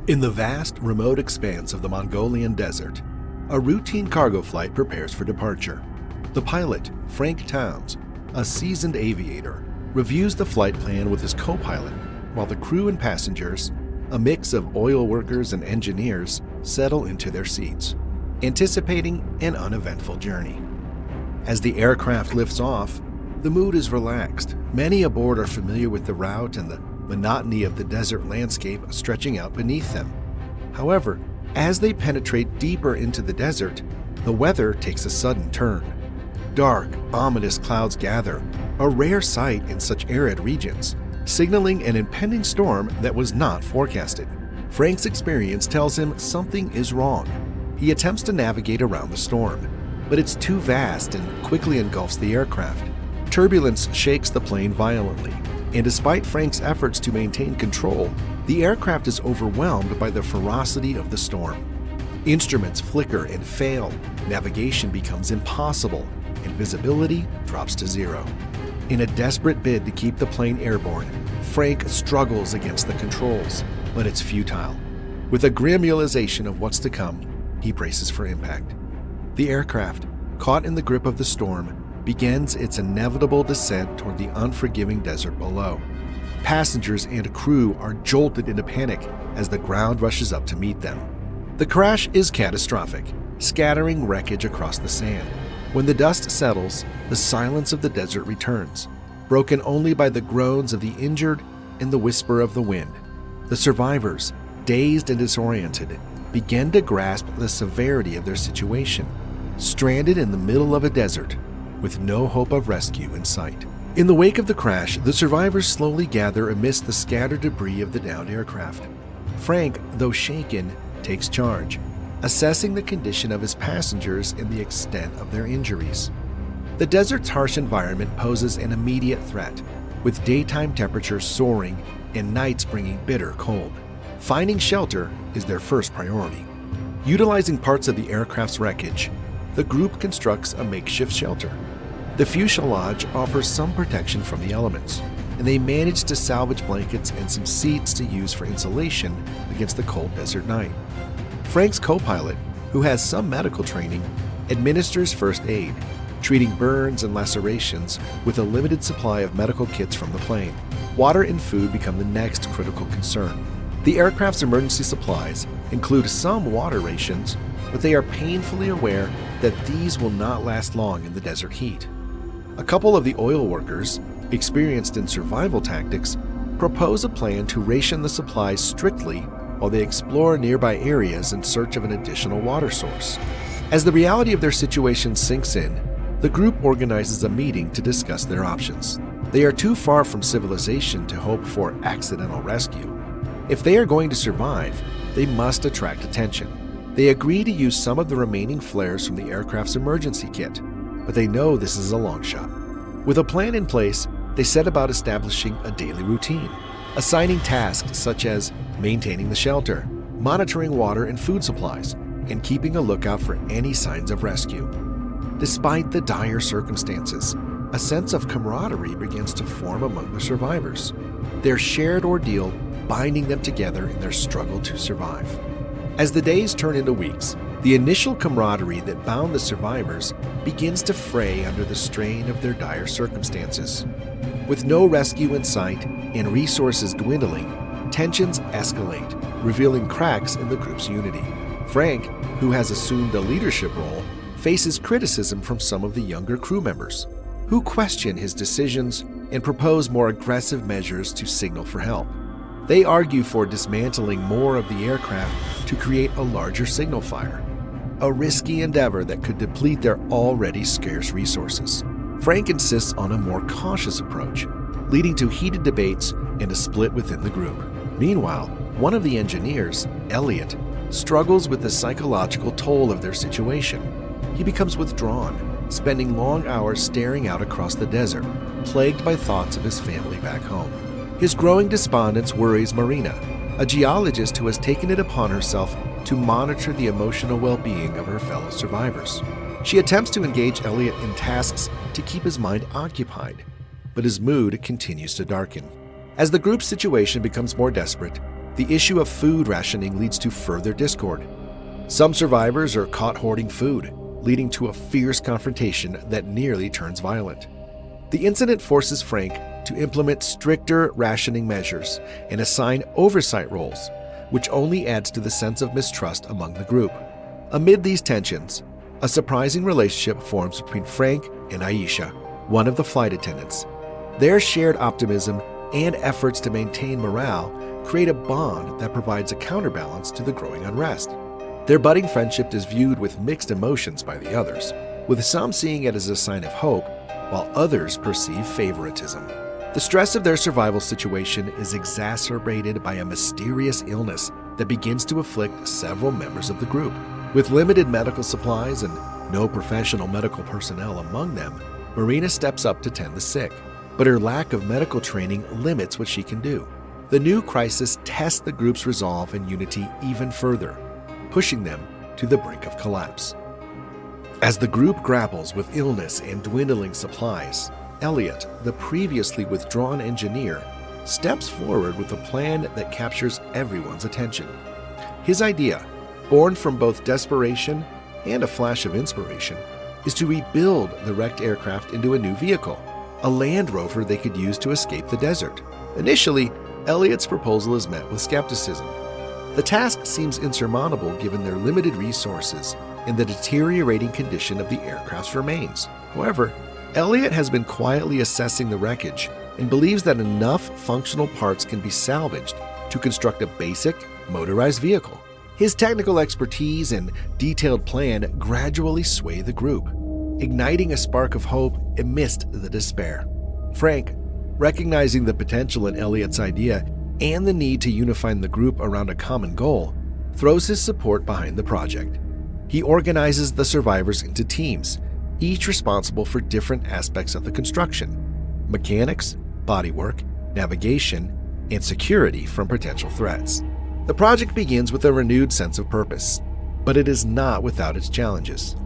In the vast, remote expanse of the Mongolian desert, a routine cargo flight prepares for departure. The pilot, Frank Towns, a seasoned aviator, reviews the flight plan with his co-pilot, while the crew and passengers, a mix of oil workers and engineers, settle into their seats, anticipating an uneventful journey. As the aircraft lifts off, the mood is relaxed. Many aboard are familiar with the route and the monotony of the desert landscape stretching out beneath them. However, as they penetrate deeper into the desert, the weather takes a sudden turn. Dark, ominous clouds gather, a rare sight in such arid regions, signaling an impending storm that was not forecasted. Frank's experience tells him something is wrong. He attempts to navigate around the storm, but it's too vast and quickly engulfs the aircraft. Turbulence shakes the plane violently, and despite Frank's efforts to maintain control, the aircraft is overwhelmed by the ferocity of the storm. Instruments flicker and fail, navigation becomes impossible, and visibility drops to zero. In a desperate bid to keep the plane airborne, Frank struggles against the controls, but it's futile. With a grim realization of what's to come, he braces for impact. The aircraft, caught in the grip of the storm, begins its inevitable descent toward the unforgiving desert below. Passengers and crew are jolted into panic as the ground rushes up to meet them. The crash is catastrophic, scattering wreckage across the sand. When the dust settles, the silence of the desert returns, broken only by the groans of the injured and the whisper of the wind. The survivors, dazed and disoriented, begin to grasp the severity of their situation, stranded in the middle of a desert, with no hope of rescue in sight. In the wake of the crash, the survivors slowly gather amidst the scattered debris of the downed aircraft. Frank, though shaken, takes charge, assessing the condition of his passengers and the extent of their injuries. The desert's harsh environment poses an immediate threat, with daytime temperatures soaring and nights bringing bitter cold. Finding shelter is their first priority. Utilizing parts of the aircraft's wreckage, the group constructs a makeshift shelter. The fuselage offers some protection from the elements, and they manage to salvage blankets and some seats to use for insulation against the cold desert night. Frank's co-pilot, who has some medical training, administers first aid, treating burns and lacerations with a limited supply of medical kits from the plane. Water and food become the next critical concern. The aircraft's emergency supplies include some water rations, but they are painfully aware that these will not last long in the desert heat. A couple of the oil workers, experienced in survival tactics, propose a plan to ration the supplies strictly while they explore nearby areas in search of an additional water source. As the reality of their situation sinks in, the group organizes a meeting to discuss their options. They are too far from civilization to hope for accidental rescue. If they are going to survive, they must attract attention. They agree to use some of the remaining flares from the aircraft's emergency kit, but they know this is a long shot. With a plan in place, they set about establishing a daily routine, assigning tasks such as maintaining the shelter, monitoring water and food supplies, and keeping a lookout for any signs of rescue. Despite the dire circumstances, a sense of camaraderie begins to form among the survivors, their shared ordeal binding them together in their struggle to survive. As the days turn into weeks, the initial camaraderie that bound the survivors begins to fray under the strain of their dire circumstances. With no rescue in sight and resources dwindling, tensions escalate, revealing cracks in the group's unity. Frank, who has assumed a leadership role, faces criticism from some of the younger crew members, who question his decisions and propose more aggressive measures to signal for help. They argue for dismantling more of the aircraft to create a larger signal fire, a risky endeavor that could deplete their already scarce resources. Frank insists on a more cautious approach, leading to heated debates and a split within the group. Meanwhile, one of the engineers, Elliot, struggles with the psychological toll of their situation. He becomes withdrawn, spending long hours staring out across the desert, plagued by thoughts of his family back home. His growing despondence worries Marina, a geologist who has taken it upon herself to monitor the emotional well-being of her fellow survivors. She attempts to engage Elliot in tasks to keep his mind occupied, but his mood continues to darken. As the group's situation becomes more desperate, the issue of food rationing leads to further discord. Some survivors are caught hoarding food, leading to a fierce confrontation that nearly turns violent. The incident forces Frank to implement stricter rationing measures and assign oversight roles, which only adds to the sense of mistrust among the group. Amid these tensions, a surprising relationship forms between Frank and Aisha, one of the flight attendants. Their shared optimism and efforts to maintain morale create a bond that provides a counterbalance to the growing unrest. Their budding friendship is viewed with mixed emotions by the others, with some seeing it as a sign of hope, while others perceive favoritism. The stress of their survival situation is exacerbated by a mysterious illness that begins to afflict several members of the group. With limited medical supplies and no professional medical personnel among them, Marina steps up to tend the sick, but her lack of medical training limits what she can do. The new crisis tests the group's resolve and unity even further, pushing them to the brink of collapse. As the group grapples with illness and dwindling supplies, Elliot, the previously withdrawn engineer, steps forward with a plan that captures everyone's attention. His idea, born from both desperation and a flash of inspiration, is to rebuild the wrecked aircraft into a new vehicle, a land rover they could use to escape the desert. Initially, Elliot's proposal is met with skepticism. The task seems insurmountable given their limited resources and the deteriorating condition of the aircraft's remains. However, Elliot has been quietly assessing the wreckage and believes that enough functional parts can be salvaged to construct a basic, motorized vehicle. His technical expertise and detailed plan gradually sway the group, igniting a spark of hope amidst the despair. Frank, recognizing the potential in Elliot's idea and the need to unify the group around a common goal, throws his support behind the project. He organizes the survivors into teams, each responsible for different aspects of the construction: mechanics, bodywork, navigation, and security from potential threats. The project begins with a renewed sense of purpose, but it is not without its challenges.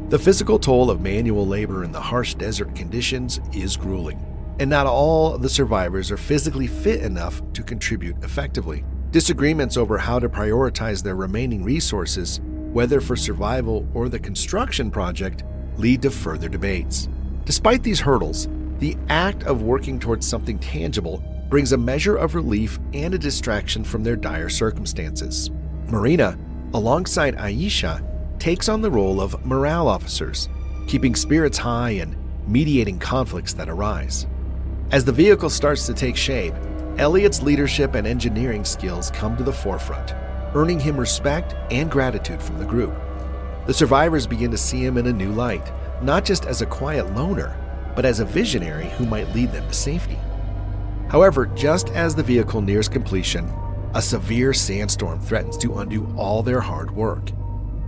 The physical toll of manual labor in the harsh desert conditions is grueling, and not all the survivors are physically fit enough to contribute effectively. Disagreements over how to prioritize their remaining resources, whether for survival or the construction project, lead to further debates. Despite these hurdles, the act of working towards something tangible brings a measure of relief and a distraction from their dire circumstances. Marina, alongside Aisha, takes on the role of morale officers, keeping spirits high and mediating conflicts that arise. As the vehicle starts to take shape, Elliot's leadership and engineering skills come to the forefront, earning him respect and gratitude from the group. The survivors begin to see him in a new light, not just as a quiet loner, but as a visionary who might lead them to safety. However, just as the vehicle nears completion, a severe sandstorm threatens to undo all their hard work.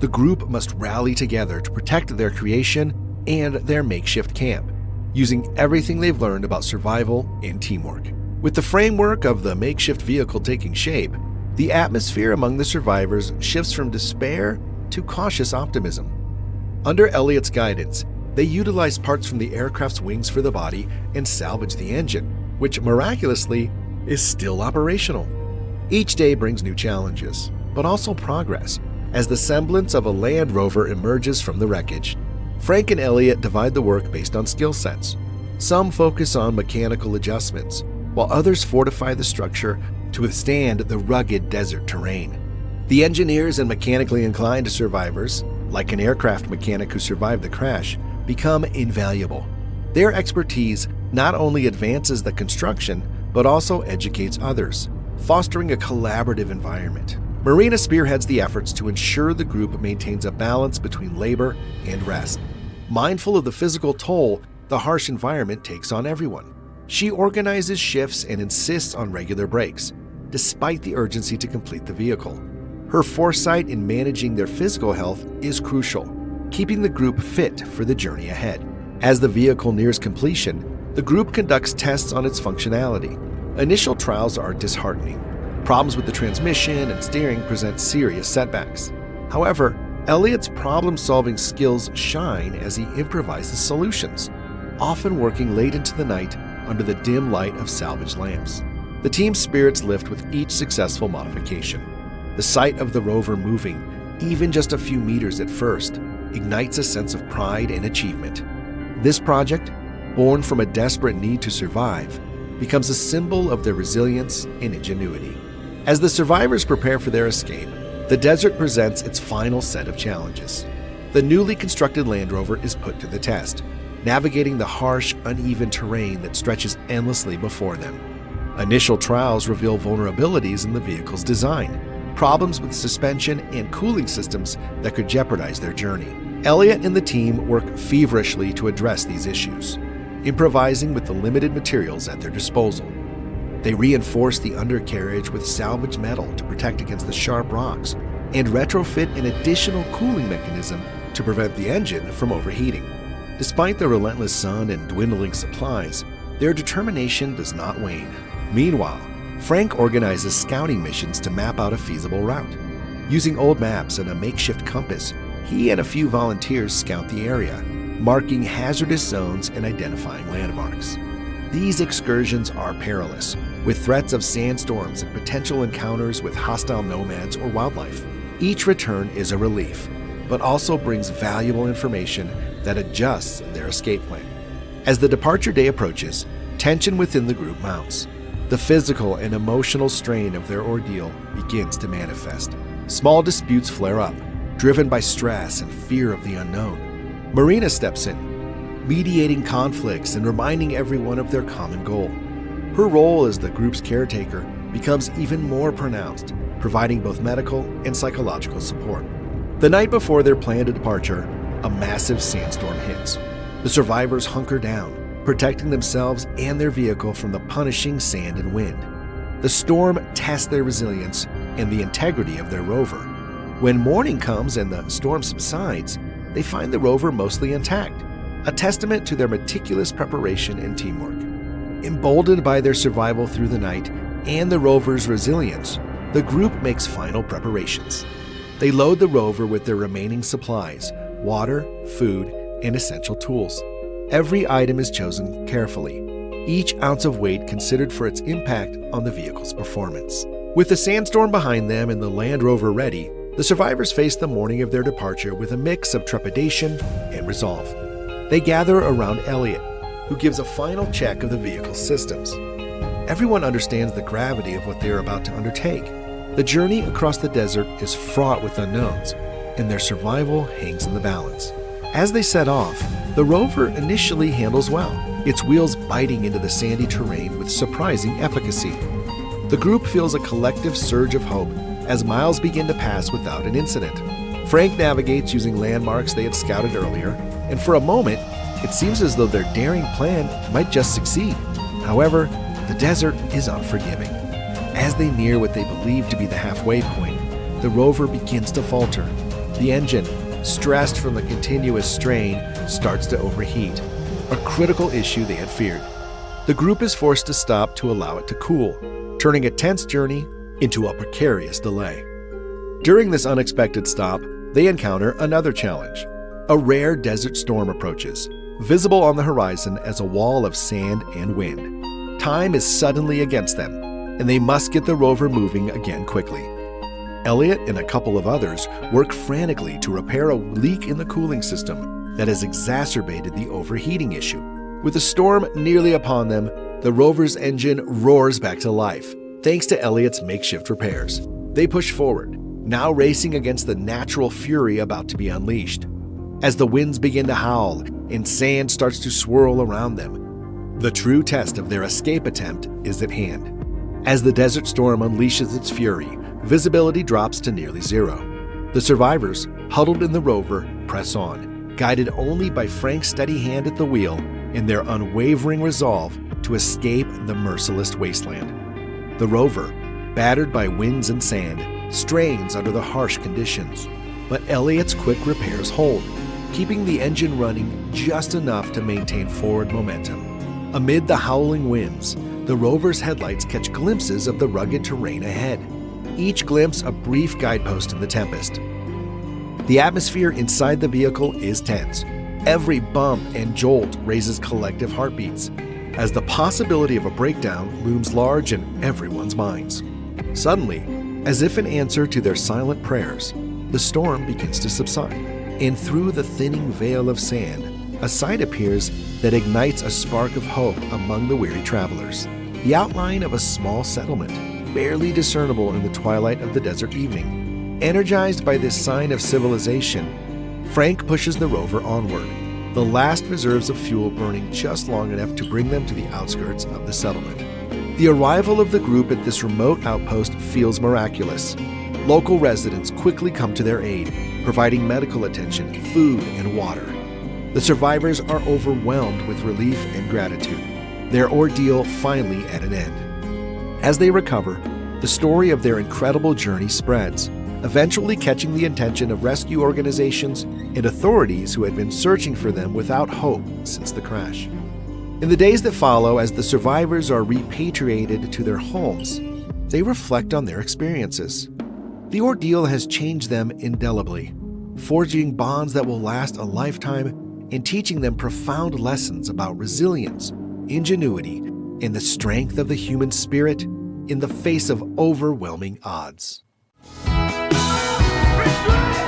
The group must rally together to protect their creation and their makeshift camp, using everything they've learned about survival and teamwork. With the framework of the makeshift vehicle taking shape, the atmosphere among the survivors shifts from despair to cautious optimism. Under Elliot's guidance, they utilize parts from the aircraft's wings for the body and salvage the engine, which miraculously is still operational. Each day brings new challenges, but also progress, as the semblance of a land rover emerges from the wreckage. Frank and Elliot divide the work based on skill sets. Some focus on mechanical adjustments, while others fortify the structure to withstand the rugged desert terrain. The engineers and mechanically inclined survivors, like an aircraft mechanic who survived the crash, become invaluable. Their expertise not only advances the construction, but also educates others, fostering a collaborative environment. Marina spearheads the efforts to ensure the group maintains a balance between labor and rest. Mindful of the physical toll the harsh environment takes on everyone, she organizes shifts and insists on regular breaks, despite the urgency to complete the vehicle. Her foresight in managing their physical health is crucial, keeping the group fit for the journey ahead. As the vehicle nears completion, the group conducts tests on its functionality. Initial trials are disheartening. Problems with the transmission and steering present serious setbacks. However, Elliot's problem-solving skills shine as he improvises solutions, often working late into the night under the dim light of salvage lamps. The team's spirits lift with each successful modification. The sight of the rover moving, even just a few meters at first, ignites a sense of pride and achievement. This project, born from a desperate need to survive, becomes a symbol of their resilience and ingenuity. As the survivors prepare for their escape, the desert presents its final set of challenges. The newly constructed Land Rover is put to the test, navigating the harsh, uneven terrain that stretches endlessly before them. Initial trials reveal vulnerabilities in the vehicle's design, problems with suspension and cooling systems that could jeopardize their journey. Elliot and the team work feverishly to address these issues, improvising with the limited materials at their disposal. They reinforce the undercarriage with salvaged metal to protect against the sharp rocks and retrofit an additional cooling mechanism to prevent the engine from overheating. Despite the relentless sun and dwindling supplies, their determination does not wane. Meanwhile, Frank organizes scouting missions to map out a feasible route. Using old maps and a makeshift compass, he and a few volunteers scout the area, marking hazardous zones and identifying landmarks. These excursions are perilous, with threats of sandstorms and potential encounters with hostile nomads or wildlife. Each return is a relief, but also brings valuable information that adjusts their escape plan. As the departure day approaches, tension within the group mounts. The physical and emotional strain of their ordeal begins to manifest. Small disputes flare up, driven by stress and fear of the unknown. Marina steps in, mediating conflicts and reminding everyone of their common goal. Her role as the group's caretaker becomes even more pronounced, providing both medical and psychological support. The night before their planned departure, a massive sandstorm hits. The survivors hunker down, protecting themselves and their vehicle from the punishing sand and wind. The storm tests their resilience and the integrity of their rover. When morning comes and the storm subsides, they find the rover mostly intact, a testament to their meticulous preparation and teamwork. Emboldened by their survival through the night and the rover's resilience, the group makes final preparations. They load the rover with their remaining supplies, water, food, and essential tools. Every item is chosen carefully, each ounce of weight considered for its impact on the vehicle's performance. With the sandstorm behind them and the Land Rover ready, the survivors face the morning of their departure with a mix of trepidation and resolve. They gather around Elliot, who gives a final check of the vehicle's systems. Everyone understands the gravity of what they are about to undertake. The journey across the desert is fraught with unknowns, and their survival hangs in the balance. As they set off, the rover initially handles well, its wheels biting into the sandy terrain with surprising efficacy. The group feels a collective surge of hope as miles begin to pass without an incident. Frank navigates using landmarks they had scouted earlier, and for a moment, it seems as though their daring plan might just succeed. However, the desert is unforgiving. As they near what they believe to be the halfway point, the rover begins to falter. The engine, stressed from the continuous strain, starts to overheat, a critical issue they had feared. The group is forced to stop to allow it to cool, turning a tense journey into a precarious delay. During this unexpected stop, they encounter another challenge. A rare desert storm approaches, visible on the horizon as a wall of sand and wind. Time is suddenly against them, and they must get the rover moving again quickly. Elliot and a couple of others work frantically to repair a leak in the cooling system that has exacerbated the overheating issue. With the storm nearly upon them, the rover's engine roars back to life, thanks to Elliot's makeshift repairs. They push forward, now racing against the natural fury about to be unleashed. As the winds begin to howl and sand starts to swirl around them, the true test of their escape attempt is at hand. As the desert storm unleashes its fury, visibility drops to nearly zero. The survivors, huddled in the rover, press on, guided only by Frank's steady hand at the wheel and their unwavering resolve to escape the merciless wasteland. The rover, battered by winds and sand, strains under the harsh conditions, but Elliot's quick repairs hold, keeping the engine running just enough to maintain forward momentum. Amid the howling winds, the rover's headlights catch glimpses of the rugged terrain ahead, each glimpse a brief guidepost in the tempest. The atmosphere inside the vehicle is tense. Every bump and jolt raises collective heartbeats. as the possibility of a breakdown looms large in everyone's minds. Suddenly, as if in answer to their silent prayers, the storm begins to subside, and through the thinning veil of sand, a sight appears that ignites a spark of hope among the weary travelers. The outline of a small settlement, barely discernible in the twilight of the desert evening. Energized by this sign of civilization, Frank pushes the rover onward, the last reserves of fuel burning just long enough to bring them to the outskirts of the settlement. The arrival of the group at this remote outpost feels miraculous. Local residents quickly come to their aid, providing medical attention, food, and water. The survivors are overwhelmed with relief and gratitude, their ordeal finally at an end. As they recover, the story of their incredible journey spreads, eventually catching the attention of rescue organizations and authorities who had been searching for them without hope since the crash. In the days that follow, as the survivors are repatriated to their homes, they reflect on their experiences. The ordeal has changed them indelibly, forging bonds that will last a lifetime and teaching them profound lessons about resilience, ingenuity, and the strength of the human spirit in the face of overwhelming odds. Victory!